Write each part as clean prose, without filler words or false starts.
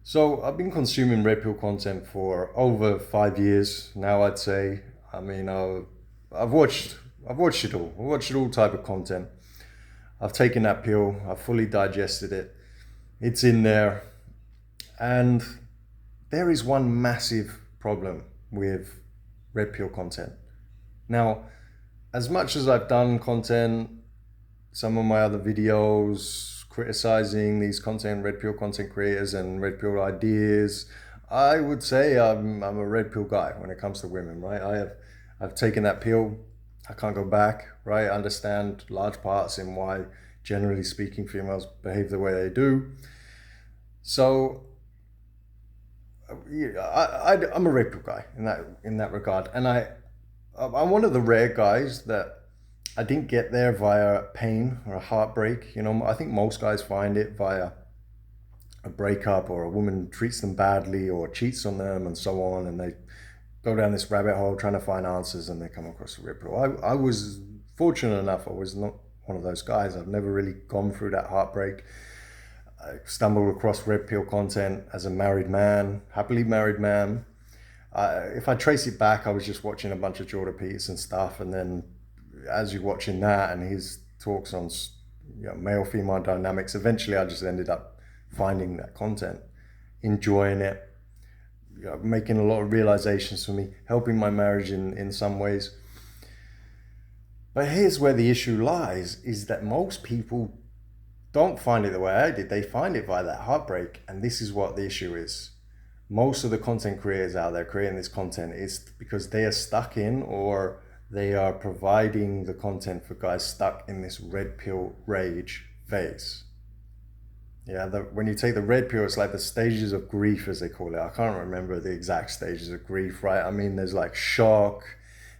So I've been consuming red pill content for over 5 years now, I'd say. I mean, I've watched, I've watched it all. I've watched all type of content. I've taken that pill. I've fully digested it. It's in there, and there is one massive problem with red pill content. Now, as much as I've done content, some of my other videos criticizing these content, red pill content creators and red pill ideas, I would say I'm a red pill guy when it comes to women, right? I've taken that pill. I can't go back, right? I understand large parts in why, generally speaking, females behave the way they do. So yeah, I'm a red pill guy in that regard, and I'm one of the rare guys that I didn't get there via pain or a heartbreak. I think most guys find it via a breakup, or a woman treats them badly or cheats on them and so on, and they go down this rabbit hole trying to find answers, and they come across a red pill. I was fortunate enough. I was not one of those guys. I've never really gone through that heartbreak. I stumbled across red pill content as a married man, happily married man. If I trace it back, I was just watching a bunch of Jordan Peterson stuff, and then as you're watching that and his talks on male female dynamics, eventually I just ended up finding that content, enjoying it, making a lot of realizations for me, helping my marriage in some ways. But here's where the issue lies, is that most people don't find it the way I did. They find it via that heartbreak, and this is what the issue is. Most of the content creators out there creating this content is because they are stuck in, or they are providing the content for guys stuck in this red pill rage phase. Yeah, when you take the red pill, it's like the stages of grief, as they call it. I can't remember the exact stages of grief, right? I mean, there's like shock,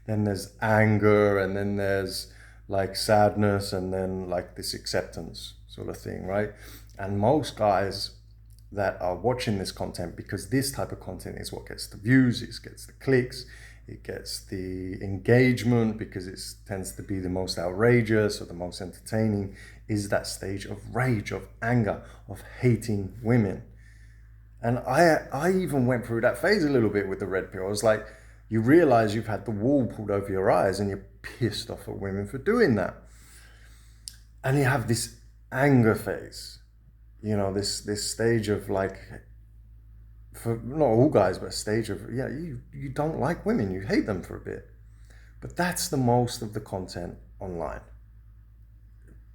then there's anger, and then there's like sadness, and then like this acceptance sort of thing, right? And most guys that are watching this content, because this type of content is what gets the views, it gets the clicks, it gets the engagement, because it tends to be the most outrageous or the most entertaining, is that stage of rage, of anger, of hating women. And I even went through that phase a little bit with the red pill. I was like, you realize you've had the wool pulled over your eyes and you're pissed off at women for doing that. And you have this anger phase, this stage of like, for not all guys, but a stage of, you don't like women, you hate them for a bit. But that's the most of the content online.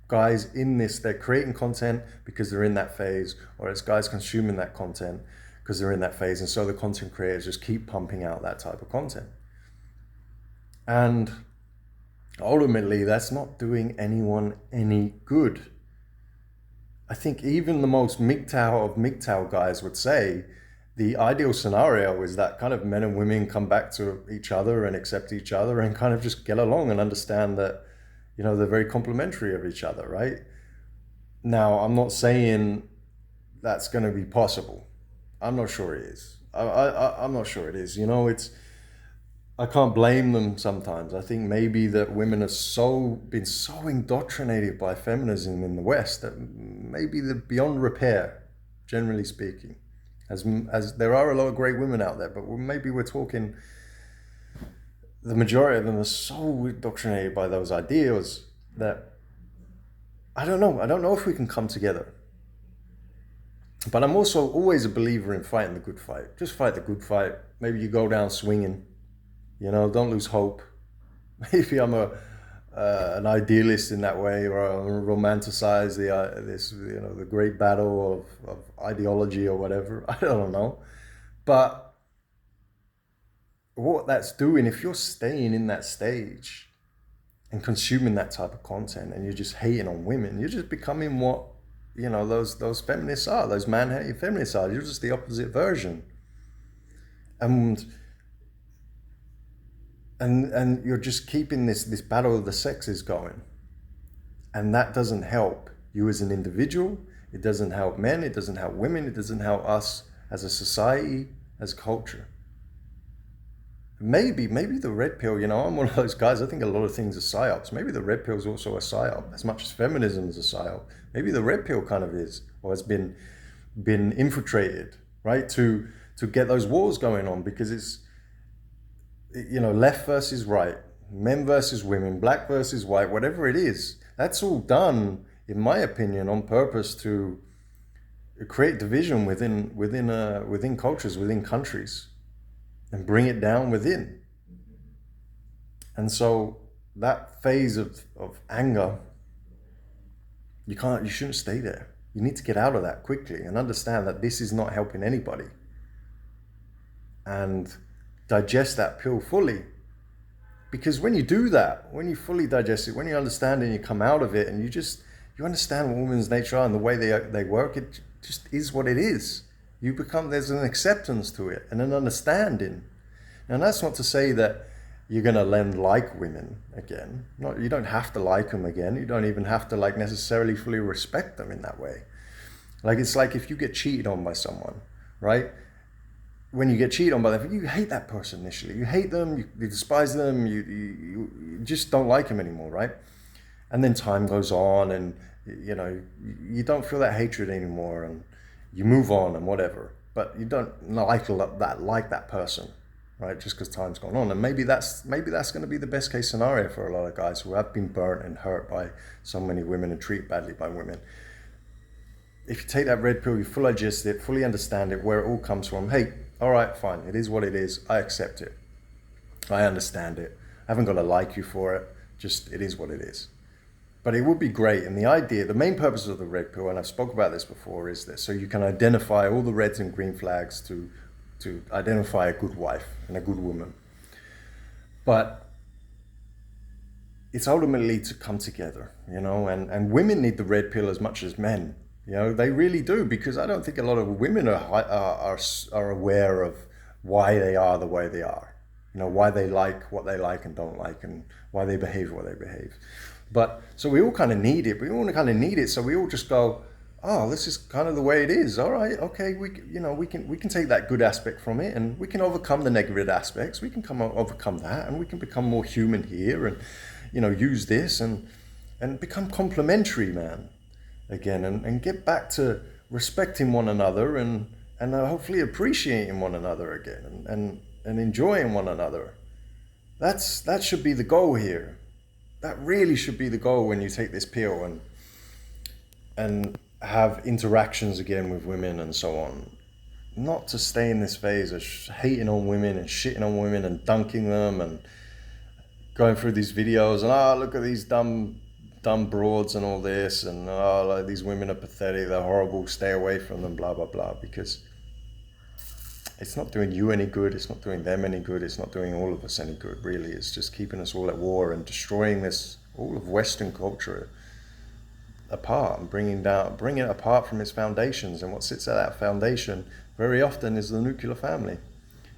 Guys in this, they're creating content because they're in that phase, or it's guys consuming that content because they're in that phase. And so the content creators just keep pumping out that type of content. And ultimately, that's not doing anyone any good. I think even the most MGTOW of MGTOW guys would say the ideal scenario is that kind of men and women come back to each other and accept each other and kind of just get along and understand that, they're very complementary of each other, right? Now, I'm not saying that's going to be possible. I'm not sure it is. I'm not sure it is. I can't blame them sometimes. I think maybe that women have been so indoctrinated by feminism in the West that maybe they're beyond repair, generally speaking. As there are a lot of great women out there, but maybe we're talking, the majority of them are so indoctrinated by those ideas that I don't know if we can come together. But I'm also always a believer in fighting the good fight. Just fight the good fight. Maybe you go down swinging. Don't lose hope. Maybe I'm an idealist in that way, or I romanticize the great battle of ideology or whatever. I don't know. But what that's doing, if you're staying in that stage and consuming that type of content, and you're just hating on women, you're just becoming what those feminists are, those man-hating feminists are. You're just the opposite version. And you're just keeping this battle of the sexes going. And that doesn't help you as an individual. It doesn't help men. It doesn't help women. It doesn't help us as a society, as a culture. Maybe the red pill, I'm one of those guys, I think a lot of things are psyops. Maybe the red pill is also a psyop, as much as feminism is a psyop. Maybe the red pill kind of is, or has been infiltrated right? To get those wars going on, because it's, you know, left versus right, men versus women, black versus white, whatever it is. That's all done, in my opinion, on purpose to create division within cultures, within countries, and bring it down within. And so that phase of anger, you shouldn't stay there. You need to get out of that quickly and understand that this is not helping anybody. And digest that pill fully. Because when you do that, when you fully digest it, when you understand it and you come out of it and you understand what women's nature are and the way they work, it just is what it is. There's an acceptance to it and an understanding. And that's not to say that you're going to then like women again. You don't have to like them again. You don't even have to like necessarily fully respect them in that way. Like, it's like if you get cheated on by someone, right? When you get cheated on by them, you hate that person initially. You hate them, you despise them, you just don't like them anymore, right? And then time goes on and, you know, you don't feel that hatred anymore and you move on and whatever. But you don't like that person, right? Just because time's gone on. And maybe that's going to be the best case scenario for a lot of guys who have been burnt and hurt by so many women and treated badly by women. If you take that red pill, you fully digest it, fully understand it, where it all comes from. Hey, all right, fine. It is what it is. I accept it. I understand it. I haven't got to like you for it. Just, it is what it is. But it would be great. And the main purpose of the red pill, and I've spoken about this before, is this. So you can identify all the reds and green flags to identify a good wife and a good woman. But it's ultimately to come together, you know, and women need the red pill as much as men. You know, they really do, because I don't think a lot of women are aware of why they are the way they are. You know, why they like what they like and don't like, and why they behave what they behave. But so we all kind of need it. We all kind of need it. So we all just go, oh, this is kind of the way it is. All right, okay, we can take that good aspect from it, and we can overcome the negative aspects. We can overcome that, and we can become more human here, and, you know, use this and become complementary, man. Again, and get back to respecting one another and hopefully appreciating one another again and enjoying one another. That should be the goal here. That really should be the goal when you take this pill and have interactions again with women and so on. Not to stay in this phase of hating on women and shitting on women and dunking them and going through these videos and look at these dumb broads and all this, and like, these women are pathetic, they're horrible, stay away from them, blah blah blah, because it's not doing you any good, it's not doing them any good, it's not doing all of us any good, really. It's just keeping us all at war and destroying all of Western culture apart and bringing it apart from its foundations. And what sits at that foundation very often is the nuclear family,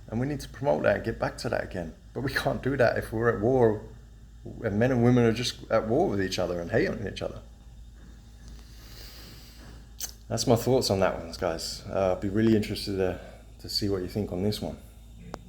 and we need to promote that and get back to that again. But we can't do that if we're at war, and men and women are just at war with each other and hating each other. That's my thoughts on that one, guys. I'd be really interested to see what you think on this one.